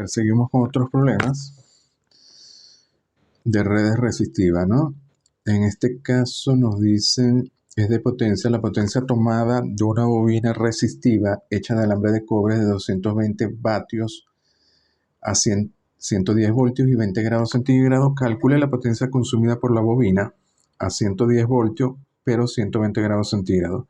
Seguimos con otros problemas de redes resistivas, ¿no? En este caso nos dicen, es de potencia, la potencia tomada de una bobina resistiva hecha de alambre de cobre de 220 vatios a 110 voltios y 20 grados centígrados. Calcule la potencia consumida por la bobina a 110 voltios, pero 120 grados centígrados.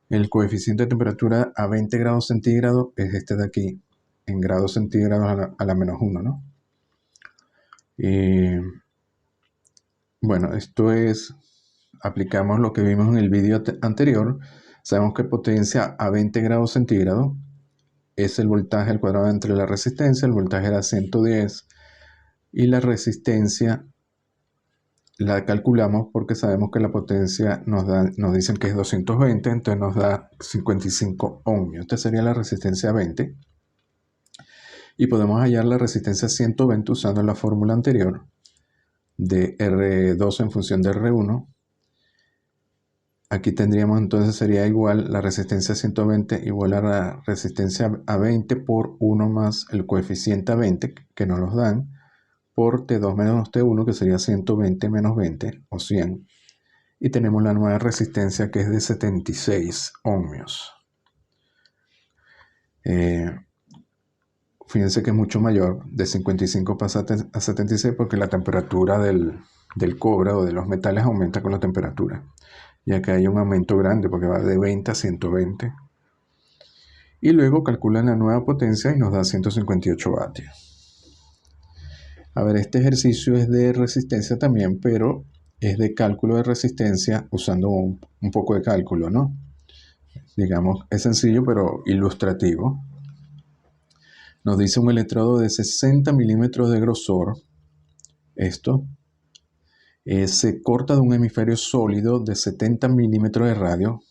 El coeficiente de temperatura a 20 grados centígrados es este de aquí, en grados centígrados a la menos 1, ¿no? Bueno, esto es, aplicamos lo que vimos en el vídeo anterior. Sabemos que potencia a 20 grados centígrados es el voltaje al cuadrado entre la resistencia. El voltaje era 110 y la resistencia la calculamos porque sabemos que la potencia nos dicen que es 220, entonces nos da 55 ohmios. Esta sería la resistencia 20. Y podemos hallar la resistencia 120 usando la fórmula anterior de R2 en función de R1. Aquí tendríamos entonces sería igual la resistencia 120 igual a la resistencia a 20 por 1 más el coeficiente a 20 que nos los dan por T2 menos T1 que sería 120 menos 20 o 100. Y tenemos la nueva resistencia que es de 76 ohmios. Fíjense que es mucho mayor, de 55 pasa a 76 porque la temperatura del cobre o de los metales aumenta con la temperatura. Y acá hay un aumento grande porque va de 20 a 120. Y luego calculan la nueva potencia y nos da 158 vatios. A ver, este ejercicio es de resistencia también, pero es de cálculo de resistencia usando un poco de cálculo, ¿no? Digamos, es sencillo pero ilustrativo. Nos dice un electrodo de 60 milímetros de grosor. Esto se corta de un hemisferio sólido de 70 milímetros de radio,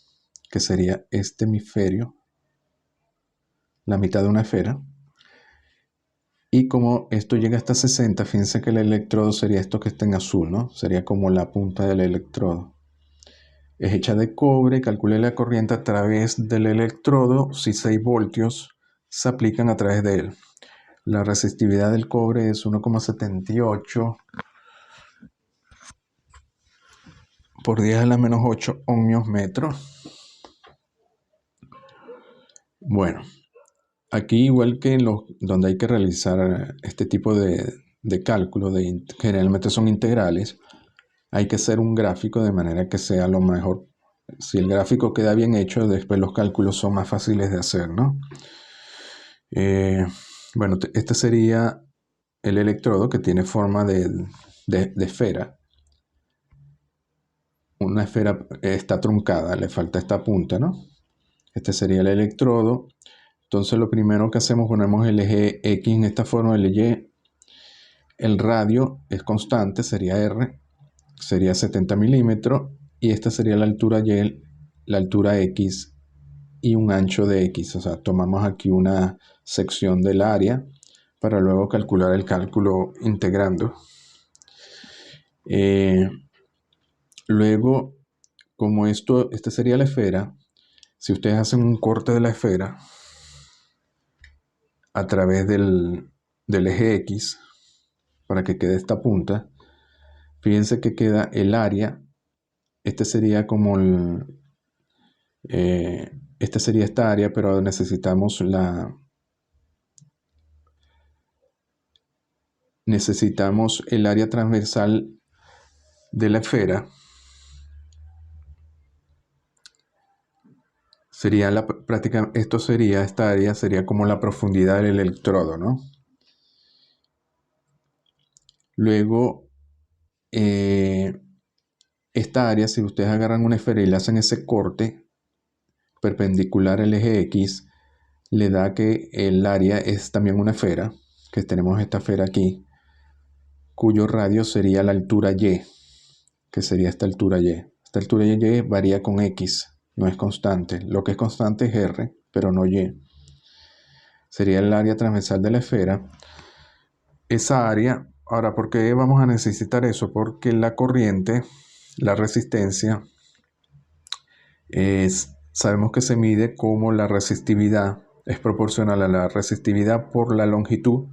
que sería este hemisferio, la mitad de una esfera. Y como esto llega hasta 60, fíjense que el electrodo sería esto que está en azul, ¿no? Sería como la punta del electrodo. Es hecha de cobre, calcule la corriente a través del electrodo si 6 voltios se aplican a través de él. La resistividad del cobre es 1,78 por 10 a la menos 8 ohmios metros. Bueno, aquí igual que en donde hay que realizar este tipo de cálculo, generalmente son integrales, hay que hacer un gráfico de manera que sea lo mejor. Si el gráfico queda bien hecho, después los cálculos son más fáciles de hacer, ¿no? Bueno, este sería el electrodo que tiene forma de esfera. Una esfera está truncada, le falta esta punta, ¿no? Este sería el electrodo. Entonces lo primero que hacemos, ponemos el eje X en esta forma, el Y. El radio es constante, sería R, sería 70 milímetros. Y esta sería la altura Y, la altura X y un ancho de X. O sea, tomamos aquí una sección del área para luego calcular el cálculo integrando. Luego, como esta sería la esfera, si ustedes hacen un corte de la esfera a través del eje X para que quede esta punta, fíjense que queda el área. Este sería como esta sería esta área, pero necesitamos el área transversal de la esfera. Sería esta área sería como la profundidad del electrodo, ¿no? Luego, esta área, si ustedes agarran una esfera y le hacen ese corte perpendicular al eje X, le da que el área es también una esfera, que tenemos esta esfera aquí, cuyo radio sería la altura Y, que sería esta altura Y. Esta altura Y varía con X, no es constante. Lo que es constante es R, pero no Y. Sería el área transversal de la esfera. Esa área, ahora, ¿por qué vamos a necesitar eso? Porque la corriente, la resistencia, sabemos que se mide como la resistividad es proporcional a la resistividad por la longitud,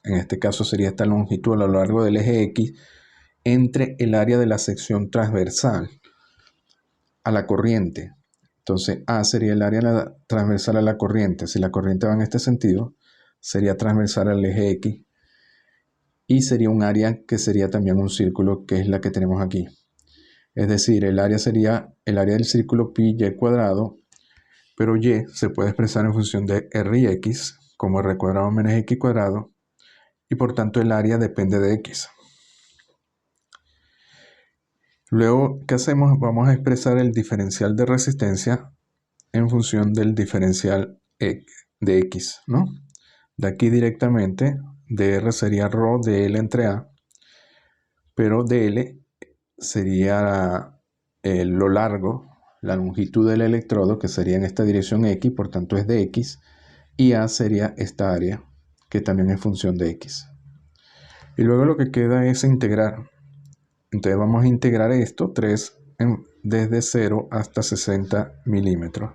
en este caso sería esta longitud a lo largo del eje X, entre el área de la sección transversal a la corriente. Entonces A sería el área transversal a la corriente. Si la corriente va en este sentido, sería transversal al eje X. Y sería un área que sería también un círculo, que es la que tenemos aquí. Es decir, el área sería el área del círculo pi y cuadrado, pero y se puede expresar en función de r y x, como r cuadrado menos x cuadrado, y por tanto el área depende de x. Luego, ¿qué hacemos? Vamos a expresar el diferencial de resistencia en función del diferencial de x, ¿no? De aquí directamente, dr sería ρ de L entre A, pero dl sería lo largo, la longitud del electrodo, que sería en esta dirección x, por tanto es de x, y A sería esta área, que también es función de x. Y luego lo que queda es integrar. Entonces vamos a integrar esto, 3, desde 0 hasta 60 milímetros.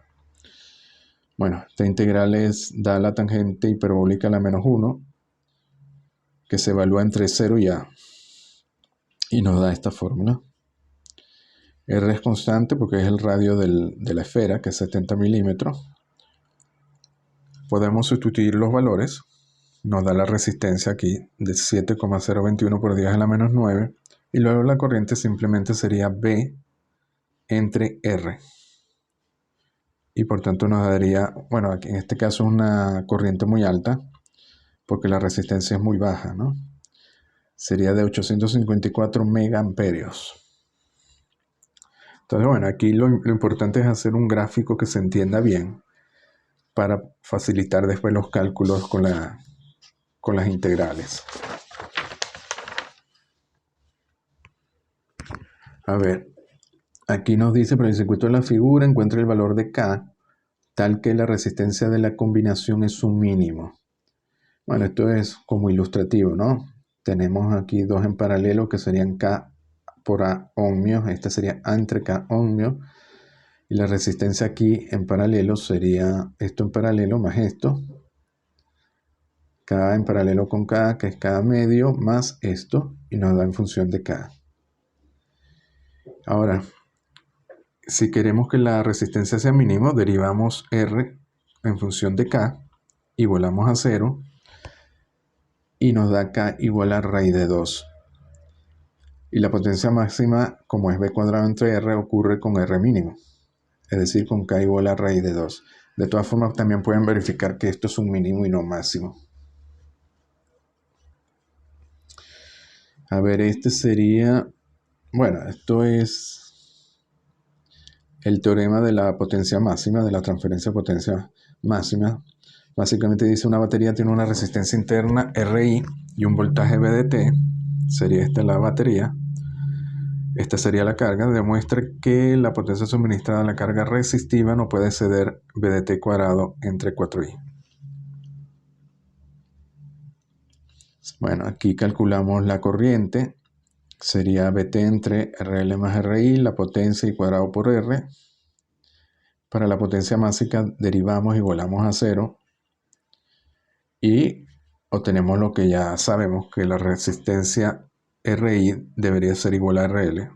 Bueno, esta integral da la tangente hiperbólica a la menos 1, que se evalúa entre 0 y A. Y nos da esta fórmula. R es constante porque es el radio de la esfera, que es 70 milímetros. Podemos sustituir los valores. Nos da la resistencia aquí de 7,021 por 10 a la menos 9. Y luego la corriente simplemente sería B entre R. Y por tanto nos daría, bueno, aquí en este caso una corriente muy alta, porque la resistencia es muy baja, ¿no? Sería de 854 megaamperios. Entonces, bueno, aquí lo importante es hacer un gráfico que se entienda bien para facilitar después los cálculos con las integrales. A ver, aquí nos dice, para el circuito de la figura, encuentra el valor de K, tal que la resistencia de la combinación es un mínimo. Bueno, esto es como ilustrativo, ¿no? Tenemos aquí dos en paralelo que serían K por A ohmios. Esta sería A entre K ohmios. Y la resistencia aquí en paralelo sería esto en paralelo más esto. K en paralelo con K, que es K medio, más esto. Y nos da en función de K. Ahora, si queremos que la resistencia sea mínimo, derivamos R en función de K y volamos a 0. Y nos da K igual a raíz de 2. Y la potencia máxima, como es B cuadrado entre R, ocurre con R mínimo. Es decir, con K igual a raíz de 2. De todas formas, también pueden verificar que esto es un mínimo y no máximo. A ver, este sería... Bueno, esto es el teorema de la potencia máxima, de la transferencia de potencia máxima. Básicamente dice una batería tiene una resistencia interna RI y un voltaje VDT. Sería esta la batería. Esta sería la carga. Demuestra que la potencia suministrada a la carga resistiva no puede exceder VDT cuadrado entre 4i. Bueno, aquí calculamos la corriente. Sería VT entre RL más RI, la potencia y cuadrado por R. Para la potencia máxima derivamos y volamos a 0. Y obtenemos lo que ya sabemos, que la resistencia RI debería ser igual a RL,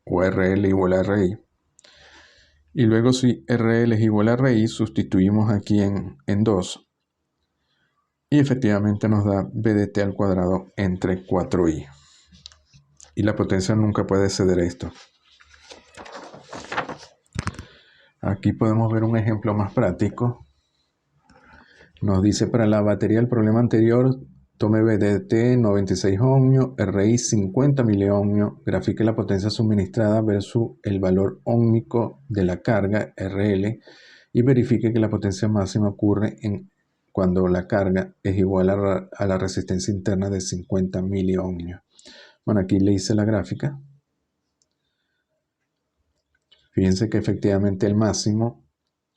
o RL igual a RI. Y luego si RL es igual a RI, sustituimos aquí en 2. Y efectivamente nos da VDT al cuadrado entre 4i. Y la potencia nunca puede exceder esto. Aquí podemos ver un ejemplo más práctico. Nos dice para la batería del problema anterior, tome VDT 96 ohmios, RI 50 miliohmios, grafique la potencia suministrada versus el valor óhmico de la carga RL y verifique que la potencia máxima ocurre cuando la carga es igual a la resistencia interna de 50 miliohmios. Bueno, aquí le hice la gráfica. Fíjense que efectivamente el máximo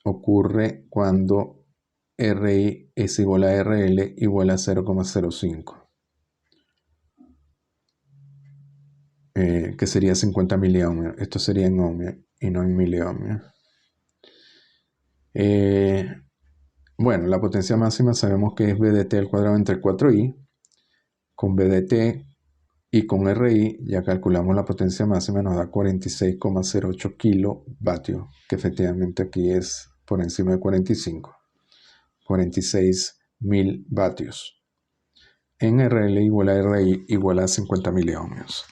ocurre cuando RI es igual a RL igual a 0,05. Que sería 50 miliohmios. Esto sería en ohmios y no en miliohmios. Bueno, la potencia máxima sabemos que es VDT al cuadrado entre 4i. Con VDT y con RI ya calculamos la potencia máxima, nos da 46,08 kilovatios, que efectivamente aquí es por encima de 46.000 vatios. En RL igual a RI igual a 50 miliohmios.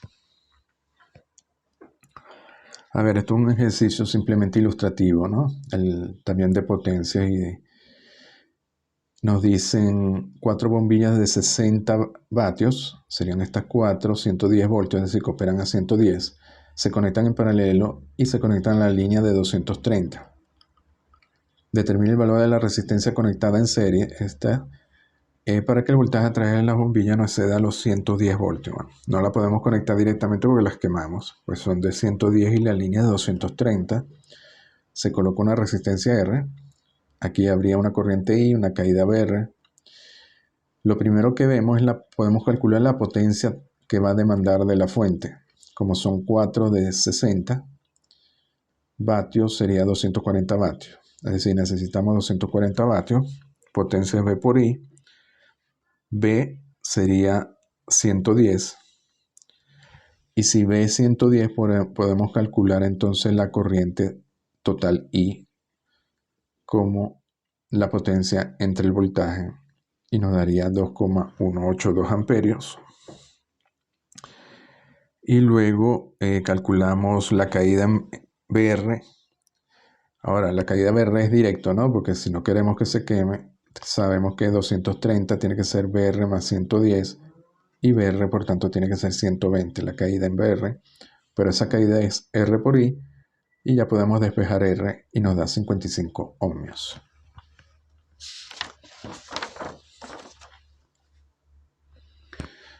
A ver, esto es un ejercicio simplemente ilustrativo, ¿no? También de potencia nos dicen 4 bombillas de 60 vatios, serían estas 4, 110 voltios, es decir, que operan a 110, se conectan en paralelo y se conectan a la línea de 230. Determina el valor de la resistencia conectada en serie, para que el voltaje a través de las bombillas no exceda los 110 voltios. Bueno, no la podemos conectar directamente porque las quemamos, pues son de 110 y la línea de 230. Se coloca una resistencia R. Aquí habría una corriente I, una caída VR. Lo primero que vemos podemos calcular la potencia que va a demandar de la fuente. Como son 4 de 60 vatios, sería 240 vatios. Es decir, necesitamos 240 vatios. Potencia es V por I. V sería 110. Y si V es 110, podemos calcular entonces la corriente total I como la potencia entre el voltaje y nos daría 2,182 amperios. Y luego calculamos la caída en VR. Ahora, la caída VR es directo, ¿no? Porque si no queremos que se queme, sabemos que 230 tiene que ser VR más 110 y VR por tanto tiene que ser 120 la caída en VR. Pero esa caída es R por I y ya podemos despejar R y nos da 55 ohmios.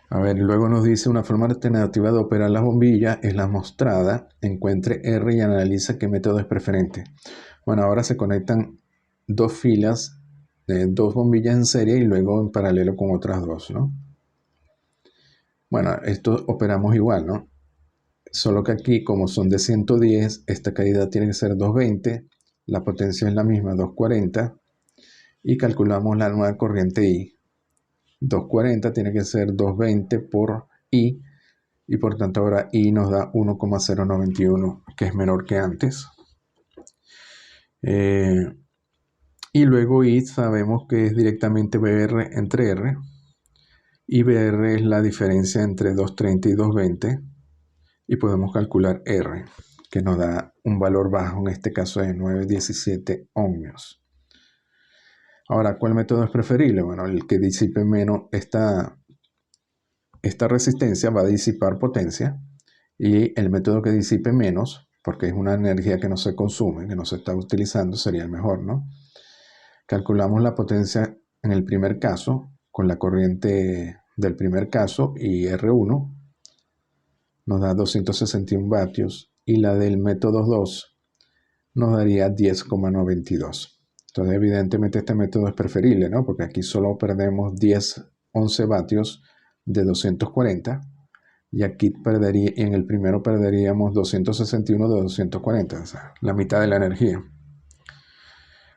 A ver, luego nos dice una forma alternativa de operar las bombillas es la mostrada. Encuentre R y analiza qué método es preferente. Bueno, ahora se conectan dos filas de dos bombillas en serie y luego en paralelo con otras dos, ¿no? Bueno, esto operamos igual, ¿no? Solo que aquí, como son de 110, esta caída tiene que ser 220, la potencia es la misma, 240, y calculamos la nueva corriente I. 240 tiene que ser 220 por I, y por tanto ahora I nos da 1,091, que es menor que antes. Y luego I sabemos que es directamente VR entre R, y VR es la diferencia entre 230 y 220, y podemos calcular R, que nos da un valor bajo, en este caso de 9,17 ohmios. Ahora, ¿cuál método es preferible? Bueno, el que disipe menos esta resistencia va a disipar potencia, y el método que disipe menos, porque es una energía que no se consume, que no se está utilizando, sería el mejor, ¿no? Calculamos la potencia en el primer caso con la corriente del primer caso y R1 nos da 261 vatios y la del método 2 nos daría 10,92. Entonces evidentemente este método es preferible, ¿no? Porque aquí solo perdemos 11 vatios de 240 y aquí en el primero perderíamos 261 de 240, o sea, la mitad de la energía.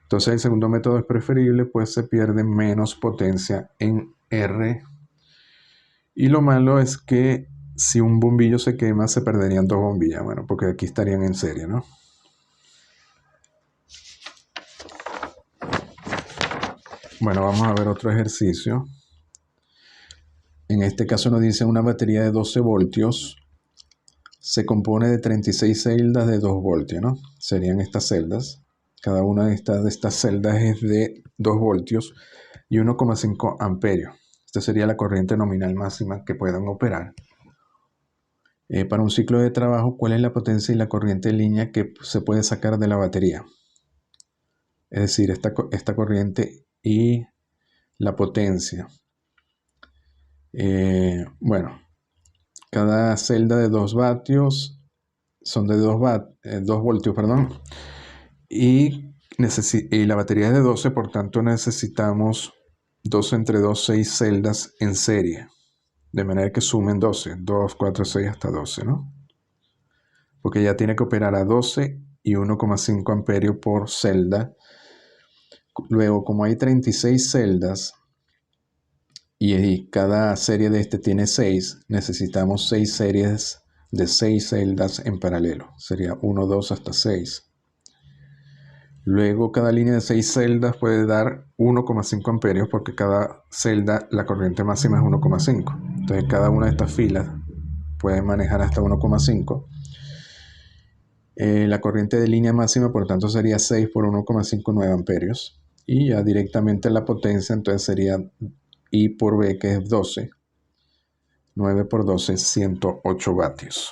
Entonces el segundo método es preferible, pues se pierde menos potencia en R. Y lo malo es que si un bombillo se quema, se perderían dos bombillas. Bueno, porque aquí estarían en serie, ¿no? Bueno, vamos a ver otro ejercicio. En este caso nos dice una batería de 12 voltios. Se compone de 36 celdas de 2 voltios, ¿no? Serían estas celdas. Cada una de estas celdas es de 2 voltios y 1,5 amperios. Esta sería la corriente nominal máxima que puedan operar. Para un ciclo de trabajo, ¿cuál es la potencia y la corriente en línea que se puede sacar de la batería? Es decir, esta corriente y la potencia. Bueno, cada celda de 2 vatios son de 2 voltios, perdón. Y la batería es de 12, por tanto necesitamos 12 entre 2, 6 celdas en serie. De manera que sumen 12, 2, 4, 6 hasta 12, ¿no? Porque ya tiene que operar a 12 y 1,5 amperios por celda Luego, como hay 36 celdas y cada serie de este tiene 6, necesitamos 6 series de 6 celdas en paralelo. Sería 1, 2 hasta 6. Luego, cada línea de 6 celdas puede dar 1,5 amperios porque cada celda, la corriente máxima es 1,5. Entonces, cada una de estas filas puede manejar hasta 1,5. La corriente de línea máxima, por tanto, sería 6 por 1,59 amperios. Y ya directamente la potencia, entonces sería I por V, que es 12. 9 por 12, 108 vatios.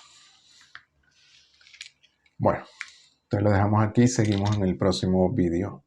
Bueno, entonces lo dejamos aquí. Seguimos en el próximo vídeo.